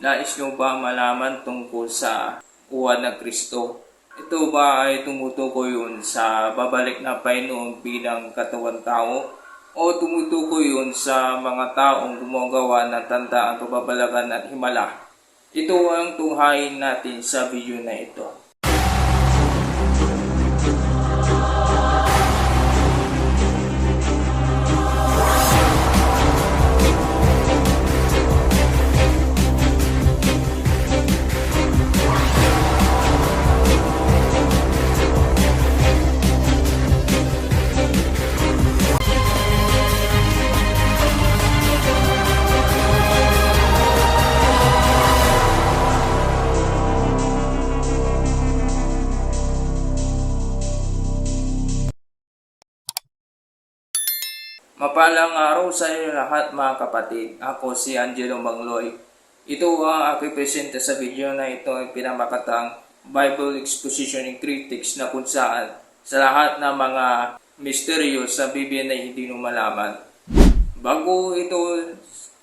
Nais nyo ba malaman tungkol sa uwan ng Kristo? Ito ba ay tumutukoy yun sa babalik na Panginoon bilang katawan tao? O tumutukoy yun sa mga taong gumagawa ng tanda ang kababalagan at himala? Ito ang tunghayin natin sa video na ito. Mapalang araw sa inyo lahat mga kapatid. Ako si Angelo Mangloy. Ito ang aking presente sa video na ito ay pinamakatang Bible Exposition and Critics na kung saan sa lahat ng mga misteryo sa Biblia na hindi nyo malaman. Bago ito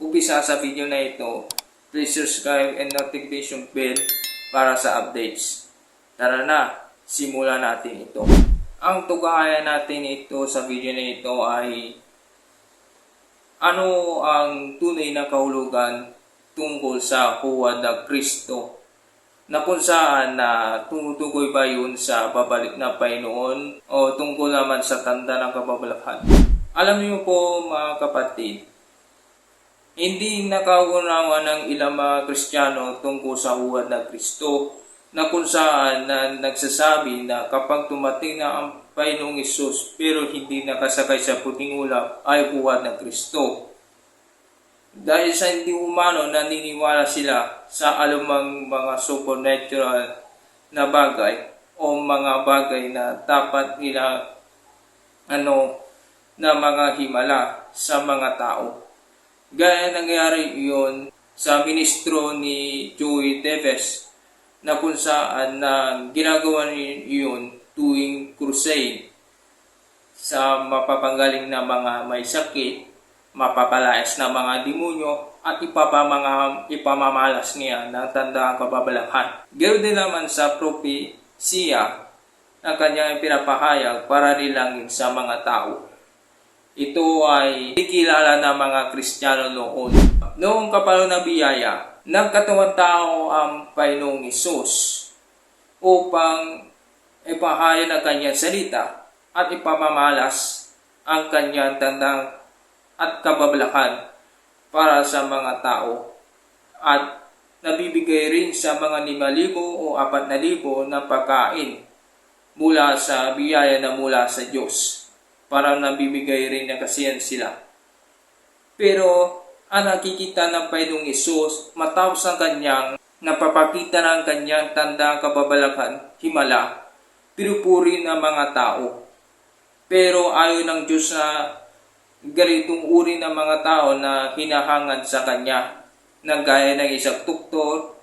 upisa sa video na ito, please subscribe and notification bell para sa updates. Tara na, simulan natin ito. Ang tugayan natin ito sa video na ito ay ano ang tunay na kahulugan tungkol sa huwad ng Kristo, na kung saan na tumutukoy ba yun sa babalik na Panginoon o tungkol naman sa tanda ng kababalahan. Alam niyo po mga kapatid, hindi nakaunawa ng ilang mga Kristiyano tungkol sa huwad ng Kristo, na kung saan na nagsasabi na kapag tumating na ang Panginoong Isus pero hindi nakasakay sa puting ulap ay huwad ng Kristo. Dahil sa hindi umano naniniwala sila sa alumang mga supernatural na bagay o mga bagay na dapat nila na mga himala sa mga tao. Gaya nangyari iyon sa ministro ni Joey Davis na kung saan na ginagawa iyon tuwing crusade sa mapapanggaling na mga may sakit, mapapalayas na mga demonyo at ipamamalas niya ng tanda ang kababalahan. Ganoon din naman sa propesiya na kanyang pinapahayag para nilangin sa mga tao. Ito ay ikilala ng mga Kristiyano noon. Noong kapalo na biyaya, nagkatawang tao ang Panginoong Isus upang ipahayag ang kanyang salita at ipamamalas ang kanyang tandang at kababalahan para sa mga tao, at nabibigay rin sa mga 5,000 o 4,000 na pagkain mula sa biyaya na mula sa Diyos, para nabibigay rin na kasiyan sila. Pero ang nakikita ng Panginoong Isus matapos ang kanyang napapakita ng kanyang tanda kababalahan, himala, pinupuri ng mga tao. Pero ayaw ng Diyos na ganitong uri ng mga tao na hinahangad sa kanya, na gaya ng isang tuktor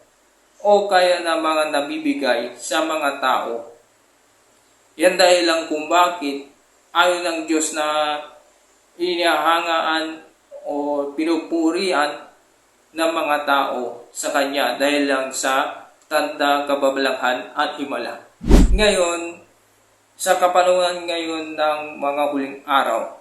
o kaya ng mga nabibigay sa mga tao. Yan dahil lang kung bakit ayaw ng Diyos na hinahangaan o pinupurian ng mga tao sa kanya dahil lang sa tanda, kababalahan at himala. Ngayon, sa kapanahon ngayon ng mga huling araw,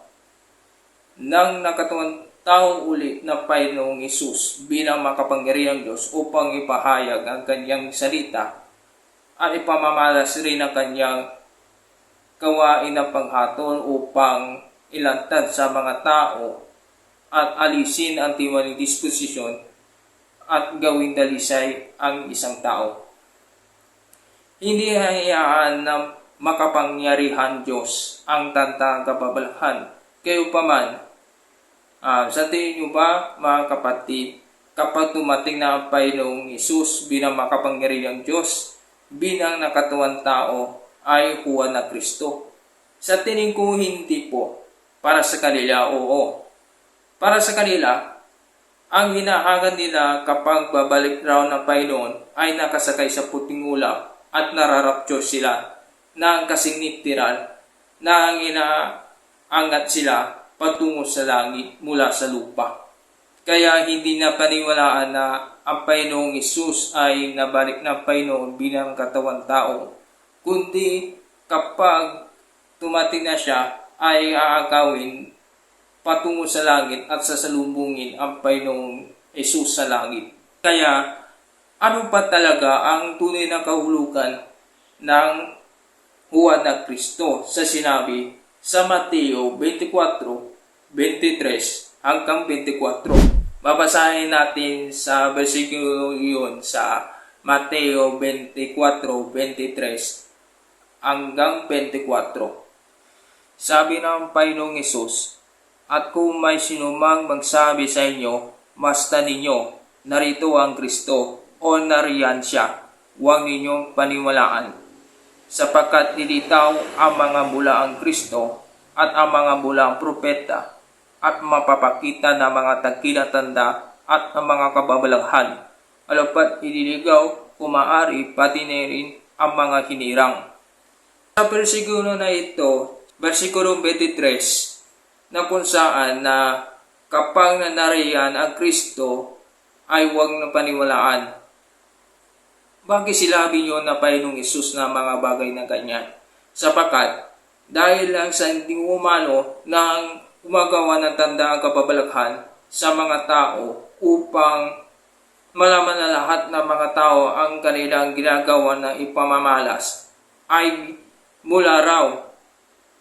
nang nakatuwang taong uli na Panginoong Isus bilang makapangyarihang Diyos upang ipahayag ang kanyang salita at ipamamalas rin ang kanyang gawain ng panghatol upang ilantad sa mga tao at alisin ang tiwaling disposisyon at gawing dalisay ang isang tao. Hindi hayaan ng makapangyarihan Diyos ang tanda kababalahan. Kayo pa man, sa tingin nyo ba mga kapatid, kapag tumating na ang Panginoong Isus bilang makapangyarihang Diyos, bilang nakatuwang tao ay huwad na Kristo? Sa tingin ko hindi po. Para sa kanila, oo. Para sa kanila, ang hinahangad nila kapag babalik raw ng Panginoon ay nakasakay sa puting ulap at nararapture sila na ang kasing literal na ang inaangat sila patungo sa langit mula sa lupa. Kaya hindi na paniwalaan na ang Panginoong Hesus ay nabalik ng Panginoon bilang katawan tao, kundi kapag tumating na siya ay aagawin patungo sa langit at sasalubungin ang Panginoong Hesus sa langit. Kaya ano pa talaga ang tunay na kahulugan ng huwad na Kristo sa sinabi sa Mateo 24:23 hanggang 24. Babasahin natin sa versikulo yun sa Mateo 24:23 hanggang 24. Sabi ng Panginoong Hesus, "At kung may sinumang magsabi sa inyo, basta ninyo, narito ang Kristo o nariyan siya, huwag ninyong paniwalaan. Sapagkat nilitaw ang mga bula ang Kristo at ang mga bula ang propeta, at mapapakita ng mga tagkila-tanda at ang mga kababalaghan, alapat ililigaw, kumaari pati na rin ang mga hinirang." Sa versikulo na ito, versikulo 23, na kung saan na kapag nanariyan ang Kristo ay huwag na paniwalaan. Bakit silabi nyo na Panginoong Hesus na mga bagay na ganyan? Sapagkat dahil lang sa hindi umano ng gumagawa ng tanda ang kababalaghan sa mga tao upang malaman na lahat ng mga tao ang kanilang ginagawa ng ipamamalas ay mula raw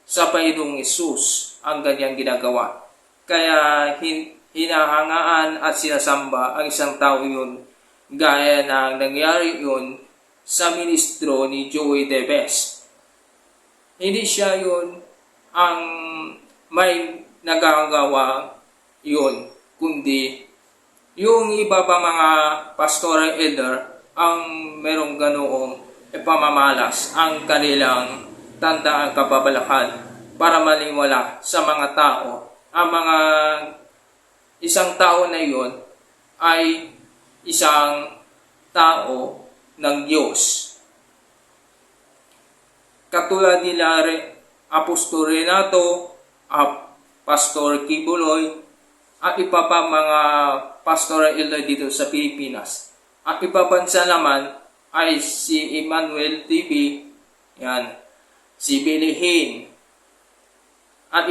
sa Panginoong Hesus ang ganyang ginagawa. Kaya hinahangaan at sinasamba ang isang tao yun gaya ng nangyari yun sa ministro ni Joey Teves. Hindi siya yun ang may nagagawa yun, kundi yung iba pa mga pastoral elder ang merong ganoong ipamamalas ang kanilang tandaan kababalakhan para maniwala sa mga tao. Ang mga isang tao na yun ay isang tao ng Diyos. Katulad nila Apostol Renato, Pastor Kibuloy, at iba pa mga pastoral elder dito sa Pilipinas. At iba bansa naman ay si Emmanuel TV, yan, si Billy Hinn, at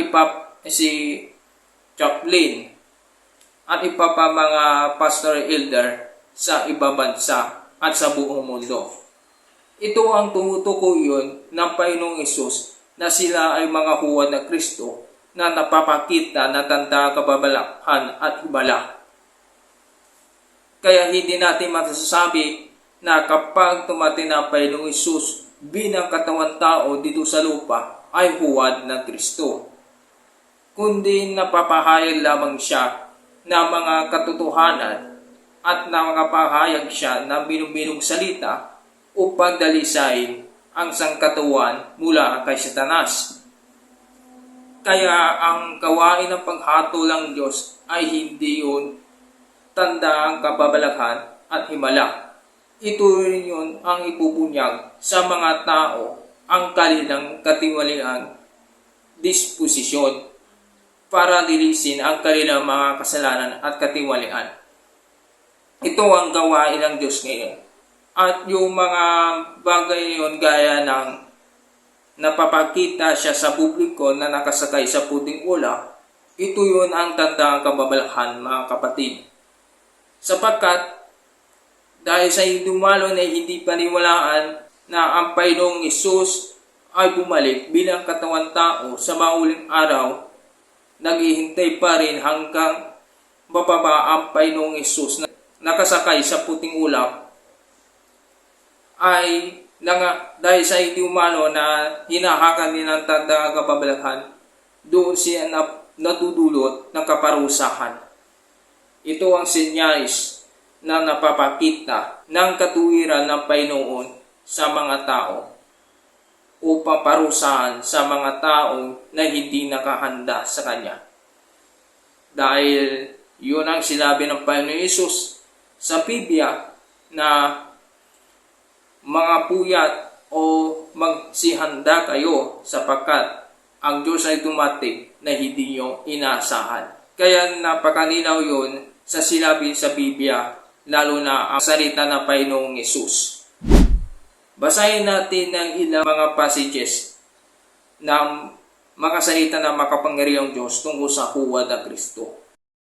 si Chaplin, at iba pa mga pastoral elder sa iba bansa at sa buong mundo. Ito ang tumutukoy yun ng Panginoong Hesus na sila ay mga huwad na Kristo na napapakita na tanda kababalakhan at hibala. Kaya hindi natin masasabi na kapag tumating ang Panginoong Hesus bilang katawan tao dito sa lupa ay huwad na Kristo, kundi napapahayag lamang siya ng mga katotohanan at nakapahayag siya ng binubinong salita upang dalisain ang sangkatuan mula kay Satanas. Kaya ang gawain ng paghatol ng Diyos ay hindi yun tanda ang kababalaghan at himala. Ito rin yun ang ipupunyag sa mga tao ang kanilang katiwaliang disposisyon para dilisin ang kanilang mga kasalanan at katiwalian. Ito ang gawain ng Diyos ngayon. At yung mga bagay yun gaya ng napapakita siya sa publiko na nakasakay sa puting ulap, ito yun ang tanda ng kababalakhan, mga kapatid. Sapagkat dahil sa dumalo na hindi paniwalaan na ang Panginoong Hesus ay bumalik bilang katawan tao sa mauling araw, naghihintay pa rin hanggang bababa ang Panginoong Hesus na nakasakay sa puting ulap, ay dahil sa hindi umano na hinahakan din ng tanda ng kababalaghan, doon siya natudulot ng kaparusahan. Ito ang senyales na napapakita ng katuwiran ng Panginoon sa mga tao upang parusahan sa mga taong na hindi nakahanda sa Kanya. Dahil yun ang sinabi ng Panginoon Hesus sa Biblia na mga puyat o magsihanda kayo sapagkat ang Diyos ay dumating na hindi nyo inaasahan. Kaya napakalinaw yun sa sinabi sa Biblia lalo na ang salita ng Panginoong Yesus. Basahin natin ng ilang mga passages na makasalita ng makapangyarihang Diyos tungkol sa huwad ng Kristo.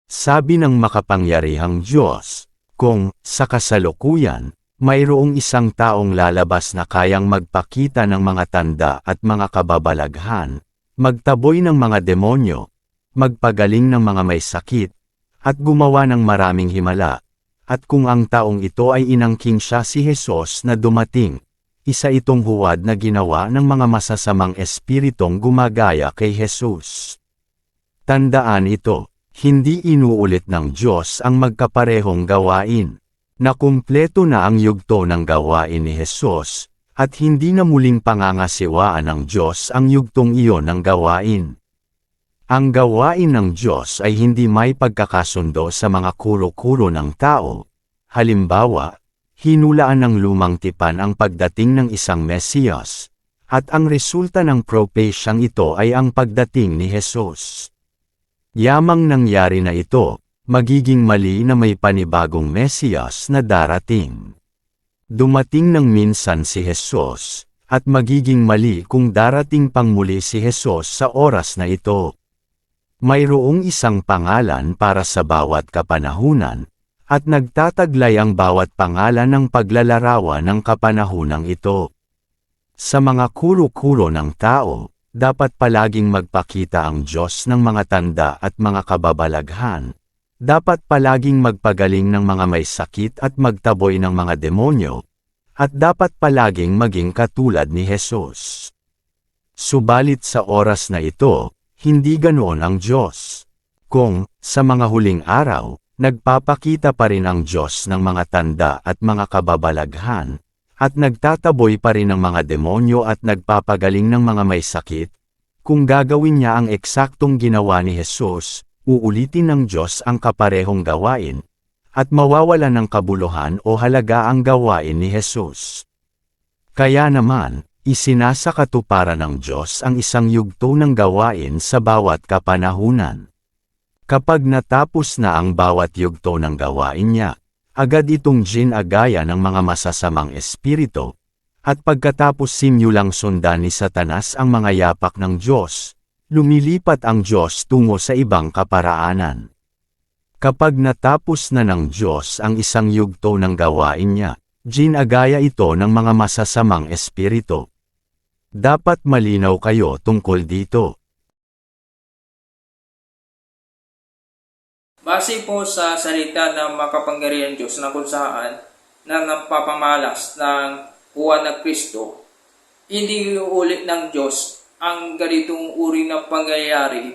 Sabi ng makapangyarihang Diyos, kung, sa kasalukuyan, mayroong isang taong lalabas na kayang magpakita ng mga tanda at mga kababalaghan, magtaboy ng mga demonyo, magpagaling ng mga may sakit, at gumawa ng maraming himala, at kung ang taong ito ay inangking siya si Jesus na dumating, isa itong huwad na ginawa ng mga masasamang espiritong gumagaya kay Jesus. Tandaan ito. Hindi inuulit ng Diyos ang magkaparehong gawain. Nakumpleto na ang yugto ng gawain ni Jesus, at hindi na muling pangangasiwaan ng Diyos ang yugtong iyon ng gawain. Ang gawain ng Diyos ay hindi may pagkakasundo sa mga kuro-kuro ng tao. Halimbawa, hinulaan ng lumang tipan ang pagdating ng isang Mesiyas, at ang resulta ng prophesyang ito ay ang pagdating ni Jesus. Yamang nangyari na ito, magiging mali na may panibagong Mesiyas na darating. Dumating ng minsan si Jesus, at magiging mali kung darating pang muli si Jesus sa oras na ito. Mayroong isang pangalan para sa bawat kapanahunan, at nagtataglay ang bawat pangalan ng paglalarawan ng kapanahunang ito. Sa mga kuro-kuro ng tao, dapat palaging magpakita ang Diyos ng mga tanda at mga kababalaghan. Dapat palaging magpagaling ng mga may sakit at magtaboy ng mga demonyo. At dapat palaging maging katulad ni Jesus. Subalit sa oras na ito, hindi ganoon ang Diyos. Kung, sa mga huling araw, nagpapakita pa rin ang Diyos ng mga tanda at mga kababalaghan, at nagtataboy pa rin ng mga demonyo at nagpapagaling ng mga may sakit, kung gagawin niya ang eksaktong ginawa ni Jesus, uulitin ng Diyos ang kaparehong gawain, at mawawala ng kabuluhan o halaga ang gawain ni Jesus. Kaya naman, isinasakatuparan ng Diyos ang isang yugto ng gawain sa bawat kapanahunan. Kapag natapos na ang bawat yugto ng gawain niya, agad itong ginagaya ng mga masasamang espiritu, at pagkatapos simyulang sundan ni Satanas ang mga yapak ng Diyos, lumilipat ang Diyos tungo sa ibang kaparaanan. Kapag natapos na ng Diyos ang isang yugto ng gawain niya, ginagaya ito ng mga masasamang espiritu. Dapat malinaw kayo tungkol dito. Base po sa salita ng makapangyarihang Diyos na kung saan na napapamalas ng huwad ng Kristo, hindi uulit ng Diyos ang ganitong uri ng pangyayari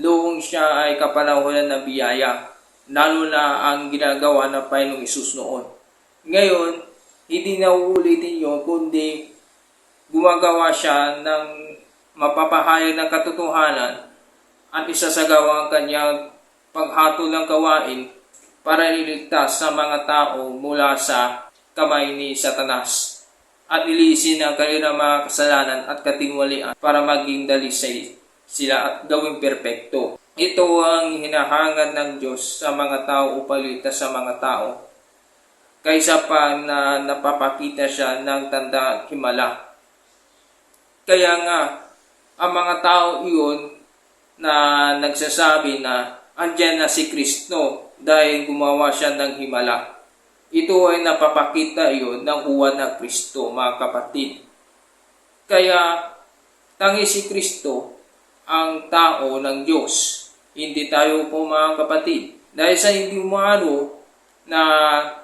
noong siya ay kapanahunan ng biyaya, lalo na ang ginagawa ng Panginoong Hesus noon. Ngayon, hindi na uulitin yun, kundi gumagawa siya ng mapapahayag ng katotohanan at isasagawa ang kanyang paghatol ng gawain para liligtas sa mga tao mula sa kamay ni Satanas at ilisin ang kanilang mga kasalanan at katingwalian para maging dalisay sila at gawing perpekto. Ito ang hinahangad ng Diyos sa mga tao upang liligtas sa mga tao, kaysa pa na napapakita siya ng tanda at himala. Kaya nga, ang mga tao iyon na nagsasabi na andyan na si Kristo dahil gumawa siya ng himala. Ito ay napapakita iyon ng huwad ng Kristo, mga kapatid. Kaya, tangi si Kristo ang tao ng Diyos. Hindi tayo po, mga kapatid. Dahil sa hindi umano na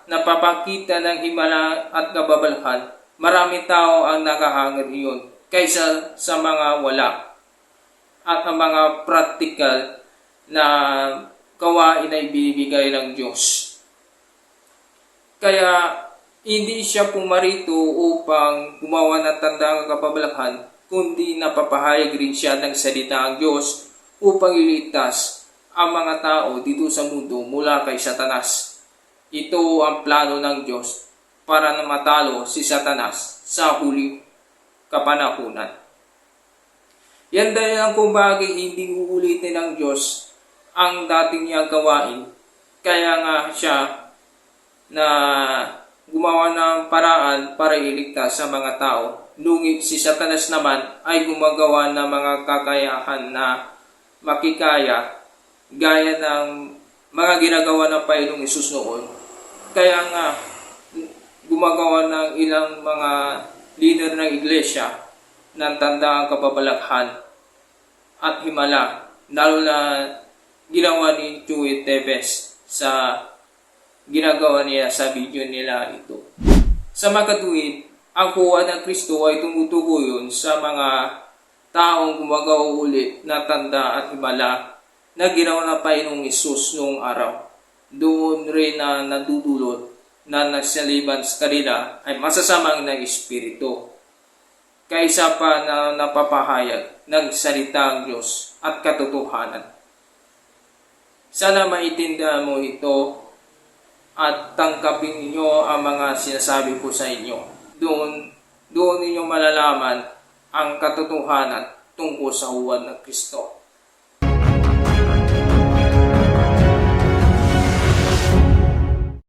napapakita ng himala at kababalhan, maraming tao ang nakahangad iyon kaysa sa mga wala at ang mga practical na gawain ay binibigay ng Diyos. Kaya hindi siya pumarito upang gumawa ng tanda ng kababalaghan, kundi napapahayag rin siya ng salita ng Diyos upang iligtas ang mga tao dito sa mundo mula kay Satanas. Ito ang plano ng Diyos para na matalo si Satanas sa huling kapanahunan. Yan dahil kung bakit hindi uulitin ng Diyos ang dating niyang gawain, kaya nga siya na gumawa ng paraan para iligtas sa mga tao. Ngunit si Satanas naman ay gumagawa ng mga kakayahan na makikaya gaya ng mga ginagawa ng Panginoong Hesus noon. Kaya nga, gumagawa ng ilang mga leader ng iglesia ng tanda ang kababalaghan at himala, lalo na ginawa ni Joey Tevez sa ginagawa niya sa video nila ito. Sa makatuwid, ang kuha ng Kristo ay tumutukoy sa mga taong gumagawa ulit na tanda at himala na ginawa ng Panginoong Hesus noong araw. Doon rin na nadudulot na nagsaliban sa kanila ay masasamang ng espiritu, kaysa pa na napapahayag ng salita ng Diyos at katotohanan. Sana maintindihan mo ito at tangkapin ninyo ang mga sinasabi ko sa inyo. Doon ninyo malalaman ang katotohanan tungkol sa huwad ng Kristo.